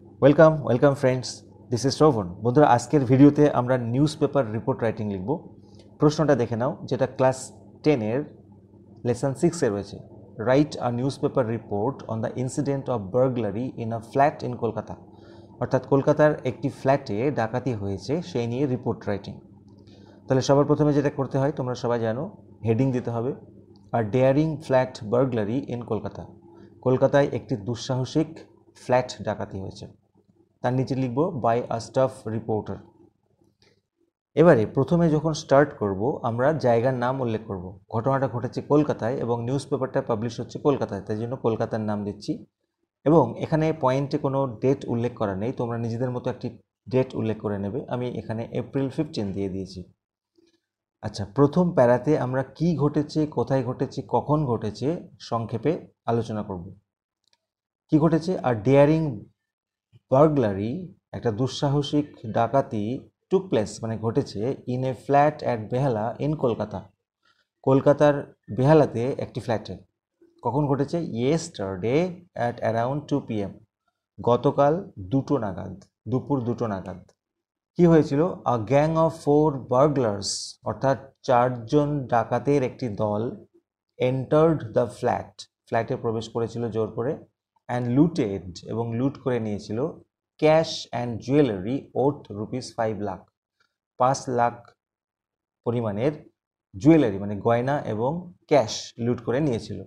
Welcome friends, this is শ্রবণ। বন্ধুরা, আজকের ভিডিওতে আমরা নিউজ পেপার রিপোর্ট রাইটিং লিখব। প্রশ্নটা দেখে নাও, যেটা ক্লাস 10-এর লেসন 6-এ রয়েছে। Write a news paper report on the incident of burglary in a flat in Kolkata. অর্থাৎ কলকাতার একটি ফ্ল্যাটে ডাকাতি হয়েছে, সেই নিয়ে রিপোর্ট রাইটিং। তাহলে সবার প্রথমে যেটা করতে হয় তোমরা সবাই জানো, হেডিং দিতে হবে। আর daring flat burglary in Kolkata. কলকাতায় একটি দুঃসাহসিক ফ্ল্যাট ডাকাতি হয়েছে। তার নিচে লিখব বাই আ স্টাফ রিপোর্টার। এবারে প্রথমে যখন স্টার্ট করব আমরা জায়গার নাম উল্লেখ করব। ঘটনাটা ঘটেছে কলকাতায় এবং নিউজ পেপারটা পাবলিশ হচ্ছে কলকাতায়, তাই জন্য কলকাতার নাম দিচ্ছি। এবং এখানে পয়েন্টে কোনো ডেট উল্লেখ করা নেই, তোমরা নিজেদের মতো একটি ডেট উল্লেখ করে নেবে। আমি এখানে এপ্রিল 15 দিয়ে দিয়েছি। আচ্ছা, প্রথম প্যারাতে আমরা কি ঘটেছে, কোথায় ঘটেছে, কখন ঘটেছে সংক্ষেপে আলোচনা করব। কি ঘটেছে? আর ডেয়ারিং বার্গলারি, একটা দুঃসাহসিক ডাকাতি, টুক প্লেস মানে ঘটেছে in a flat at Behala in Kolkata. কলকাতার বেহালাতে একটি ফ্ল্যাটে। কখন ঘটেছে? ইয়েস্টারডে অ্যাট অ্যারাউন্ড 2 PM, গতকাল 2টো নাগাদ, দুপুর 2টো নাগাদ। কি হয়েছিল? আ গ্যাং অফ 4 বার্গলার্স, অর্থাৎ 4জন ডাকাতের একটি দল, এন্টার্ড দ্য ফ্ল্যাট, ফ্ল্যাটে প্রবেশ করেছিল জোর করে, অ্যান্ড লুটেড, এবং লুট করে নিয়েছিল cash and jewellery worth ₹5 lakh, 5 lakh পরিমাণের জুয়েলারি মানে গয়না এবং ক্যাশ লুট করে নিয়েছিল।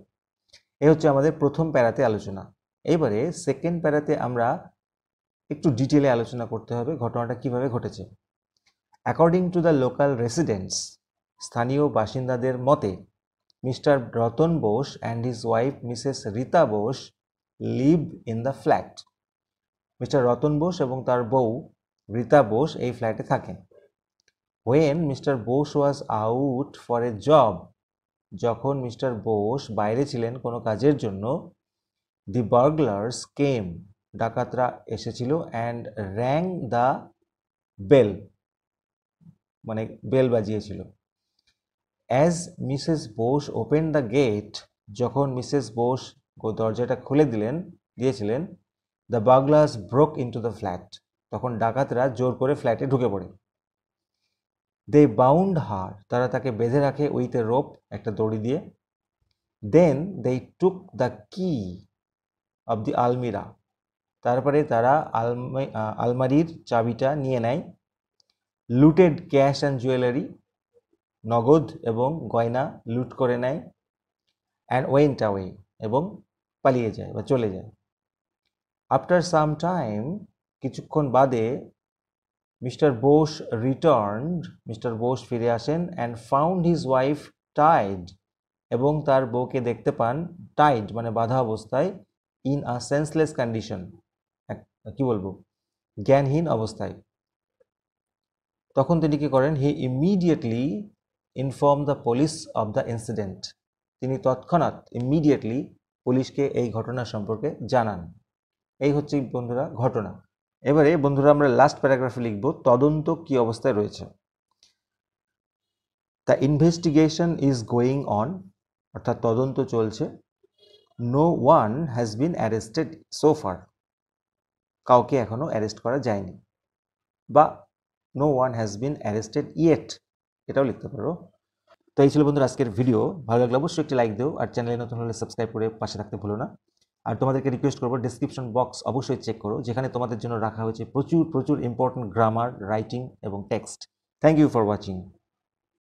এই হচ্ছে আমাদের প্রথম প্যারাতে আলোচনা। এবারে সেকেন্ড প্যারাতে আমরা একটু ডিটেলে আলোচনা করতে হবে ঘটনাটা কিভাবে ঘটেছে। According to the local residents, স্থানীয় বাসিন্দাদের মতে, mister Ratan Bose and his wife Mrs Rita Bose live in the flat. Mister Ratan Bose এবং তার বউ রীতা বোস এই ফ্ল্যাটে থাকেন। When mister Bose was out for a job, যখন মিস্টার বোস বাইরে ছিলেন কোনো কাজের জন্য, দি বার্গলার্স কেম, ডাকাতরা এসেছিল, অ্যান্ড র্যাং দ্য বেল, মানে বেল বাজিয়েছিল। As Mrs Bose open the gate, যখন মিসেস বোস দরজাটা খুলে দিয়েছিলেন, the burglars broke into the flat, তখন ডাকাতরা জোর করে ফ্ল্যাটে ঢুকে পড়ে। দে বাউন্ড হার, তারা তাকে বেঁধে রাখে উইথ এ রোপ, একটা দড়ি দিয়ে। দেন দে টুক দ্য কি অব দি আলমিরা, তারপরে তারা আলমারির চাবিটা নিয়ে নেয়। লুটেড ক্যাশ অ্যান্ড জুয়েলারি, নগদ এবং গয়না লুট করে নেয়। অ্যান্ড ওয়েন্ট অ্যাওয়ে, এবং পালিয়ে যায় বা চলে যায়। আফটার সাম টাইম, কিছুক্ষণ বাদে, mister Bose returned, mister Bose ফিরে আসেন, and found his wife tied, এবং তার বউকে দেখতে পান টাইড মানে বাঁধা অবস্থায়, ইন আ সেন্সলেস কন্ডিশন, কি বলবো, জ্ঞানহীন অবস্থায়। তখন তিনি কি করেন? He immediately inform the police of the incident, তিনি তৎক্ষণাৎ ইমিডিয়েটলি পুলিশকে এই ঘটনা সম্পর্কে জানান। এই হচ্ছে বন্ধুরা ঘটনা। এবারে বন্ধুরা আমরা লাস্ট প্যারাগ্রাফে লিখব তদন্ত কি অবস্থায় রয়েছে। The investigation is going on, অর্থাৎ তদন্ত চলছে। No one has been arrested so far, কাউকে এখনো অ্যারেস্ট করা যায়নি, বা no one has been arrested yet, এটাও লিখতে পারো। তো এই ছিল বন্ধুরা আজকের ভিডিও। ভালো লাগলে অবশ্যই একটি লাইক দিও, আর চ্যানেলে নতুন হলে সাবস্ক্রাইব করে পাশে থাকতে ভুলো না। আর তোমাদেরকে রিকোয়েস্ট করবো, ডেসক্রিপশন বক্স অবশ্যই চেক করো, যেখানে তোমাদের জন্য রাখা হয়েছে প্রচুর ইম্পর্টেন্ট গ্রামার, রাইটিং এবং text. Thank you for watching.